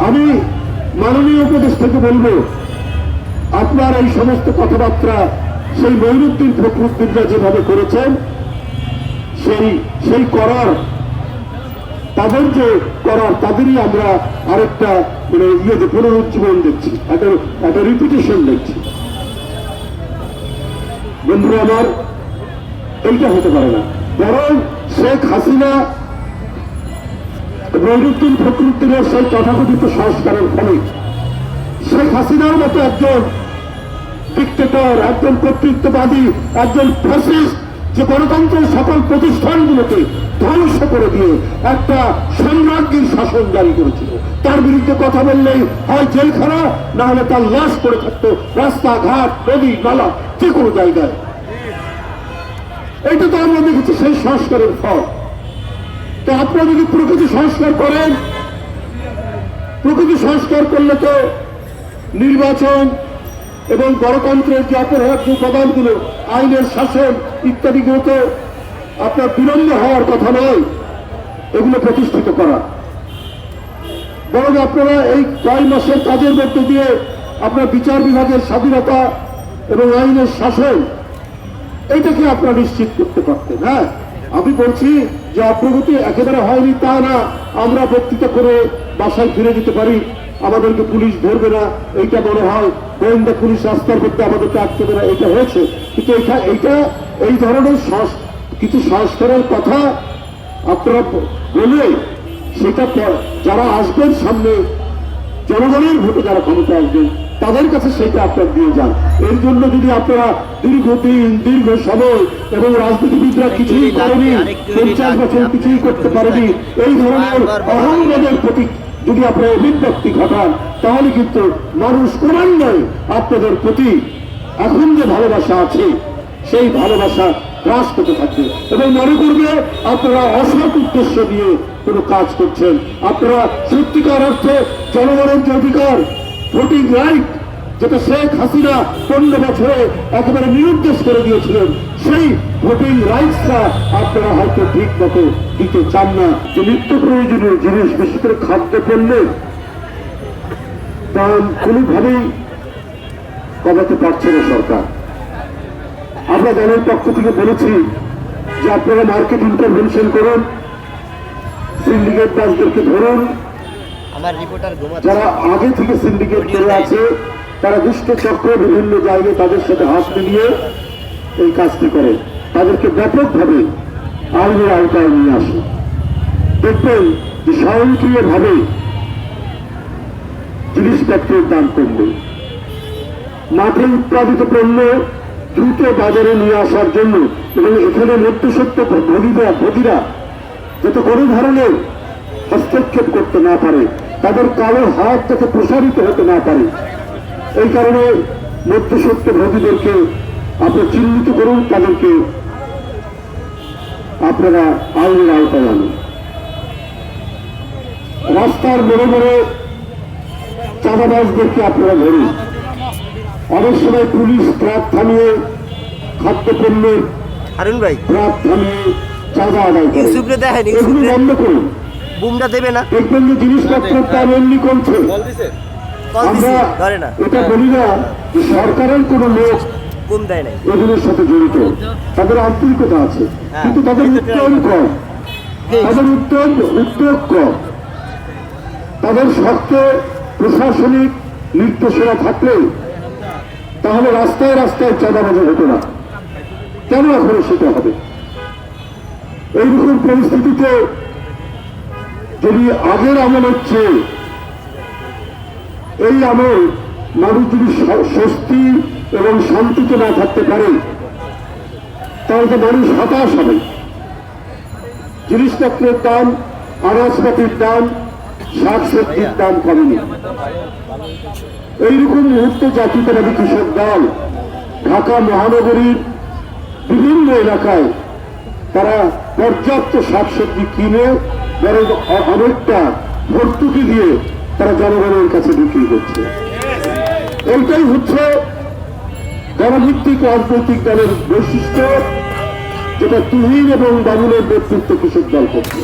আমি মাননীয় উপদেষ্টাকে বলবো, আপনার এই সমস্ত কথাবার্তা সেই মঈনুদ্দিন ফখরুদ্দিনরা যেভাবে করেছেন সেই করার তাদের যে করার তাদেরই আমরা আরেকটা ইয়েতে পুনরুজ্জীবন দেখছি, একটা রিপিটেশন দেখছি। বন্ধুরা আমার, এইটা হতে পারে না। বরং শেখ হাসিনা মঈনুদ্দিন ফখরুদ্দিনের সেই তথাকথিত সংস্কারের ফলে শেখ হাসিনার মতো একজন ডিক্টেটর, একজন কর্তৃত্ববাদী, একজন ফ্যাসিস্ট যে গণতন্ত্রের সকল প্রতিষ্ঠানগুলোকে ধ্বংস করে দিয়ে একটা সাম্রাজ্যের শাসন জারি করেছিল, তার বিরুদ্ধে কথা বললেই হয় জেলখানা, না হলে তার লাশ পড়ে থাকতো রাস্তাঘাট, নদী নালা, যে কোনো জায়গায়। এইটা তো আমরা দেখেছি সেই সংস্কারের ফল। তো আপনারা যদি প্রকৃতি সংস্কার করেন, প্রকৃতি সংস্কার করলে তো নির্বাচন এবং গণতন্ত্রের যে অপরাধ উপাদানগুলো, আইনের শাসন ইত্যাদিগুলো তো আপনার বিলম্ব হওয়ার কথা নয় এগুলো প্রতিষ্ঠিত করা। বরং আপনারা এই কয়েক মাসের কাজের মধ্যে দিয়ে আপনার বিচার বিভাগের স্বাধীনতা এবং আইনের শাসন এইটাকে আপনারা নিশ্চিত করতে পারতেন। হ্যাঁ, আমি বলছি যে অগ্রগতি একেবারে হয়নি তা না। আমরা বক্তৃতা করে বাসায় ফিরে যেতে পারি, আমাদেরকে পুলিশ ধরবে না, এইটা মনে হয় গোয়েন্দা পুলিশ রাস্তার মধ্যে আমাদেরকে আটকে না, এটা হয়েছে। কিন্তু এইটা এই ধরনের কিছু সংস্কারের কথা আপনারা বলে সেটা যারা আসবেন সামনে জনগণের ভোটে যারা ক্ষমতা আসবেন তাদের কাছে সেটা আপনারা দিয়ে যান। এর জন্য যদি আপনারা দীর্ঘদিন দীর্ঘ সময় এবং রাজনীতিবিদরা কিছুই করেনি, 50 বছর কিছুই করতে পারেনি, এই ধরনের অহংবোধের প্রতি যদি আপনারা অভিব্যক্তি ঘটান, তাহলে কিন্তু মানুষ ক্রমান্বয়ে আপনাদের প্রতি এখন যে ভালোবাসা আছে সেই ভালোবাসা হ্রাস করতে থাকবে এবং মনে করবে আপনারা অসৎ উদ্দেশ্য দিয়ে কোনো কাজ করছেন। আপনারা সত্যিকার অর্থে জনগণের যে অধিকার, ভোটিং রাইট, যেটা শেখ হাসিনা 15 বছরে একেবারে নিরুদ্দেশ করে দিয়েছিলেন, সেই ভোটিং রাইটসটা আপনারা হয়তো ঠিক মতো দিতে চান না। যে নিত্য প্রয়োজনীয় জিনিস, বিশেষ করে খাদ্য পণ্যের দাম কোনোভাবেই কমাতে পারছে না সরকার। আমরা দলের পক্ষ থেকে বলেছি যে আপনারা মার্কেট ইন্টারভেনশন করুন, সিন্ডিকেট বাসদেরকে ধরুন, যারা আগে থেকে সিন্ডিকেট করে আছে তারা দুষ্ট চক্র বিভিন্ন জায়গায় তাদের সাথে হাত মিলিয়ে এই কাজটি করে, তাদেরকে ব্যাপকভাবে আইনের আওতায় নিয়ে আসে। দেখবেন যে স্বয়ংক্রিয়ভাবে জিনিসপত্রের দাম কমবে। মাঠে উৎপাদিত পণ্য দ্রুত বাজারে নিয়ে আসার জন্য এবং এখানে মধ্যস্বত্ব ভোগীরা যাতে কোনো ধরনের হস্তক্ষেপ করতে না পারে, তাদের কালো হাত যাতে প্রসারিত হতে না পারে, এই কারণে মধ্যস্বত্ব ভোগীদেরকে আপনারা চিহ্নিত করুন, তাদেরকে আপনারা আইনের আওতায় আনুন। রাস্তার মোড়ে মোড়ে চাঁদাবাজদেরকে আপনারা ধরুন। অনেক সময় পুলিশ ট্রাক থামিয়ে খাদ্যপণ্যের ট্রাক থামিয়ে চাঁদা আদায় করে, এগুলো বন্ধ করুন। দেখবেন যে জিনিসপত্রের দাম এমনি কমছে। আমরা এটা বলি না যে সরকারের কোনো লোক এগুলোর সাথে জড়িত, তাদের আন্তরিকতা আছে, কিন্তু তাদের উদ্যোগ কম, তাদের উদ্যোগ কম। তাদের শক্ত প্রশাসনিক নির্দেশনা থাকলে তাহলে রাস্তায় রাস্তায় চাঁদাবাজি হতো না। কেন এখন সেটা হবে? এইরকম পরিস্থিতিতে যদি আগের আমল হচ্ছে, এই আমল মানুষ যদি স্বস্তি এবং শান্তিতে না থাকতে পারে তাহলে তো মানুষ হতাশ হবে। জিনিসপত্রের দাম, আনাজপাতির দাম, শাকসবজির দাম কমেনি। এইরকম মুহূর্তে জাতীয়তাবাদী কৃষক দল ঢাকা মহানগরীর বিভিন্ন এলাকায় তারা পর্যাপ্ত শাকসবজি কিনে বরং অনেকটা ভর্তুকি দিয়ে তারা জনগণের কাছে বিক্রি করছে। এইটাই হচ্ছে গণভিত্তিক রাজনৈতিক দলের বৈশিষ্ট্য, যেটা তুহিন এবং বাবুলের নেতৃত্বে কৃষক দল করছে।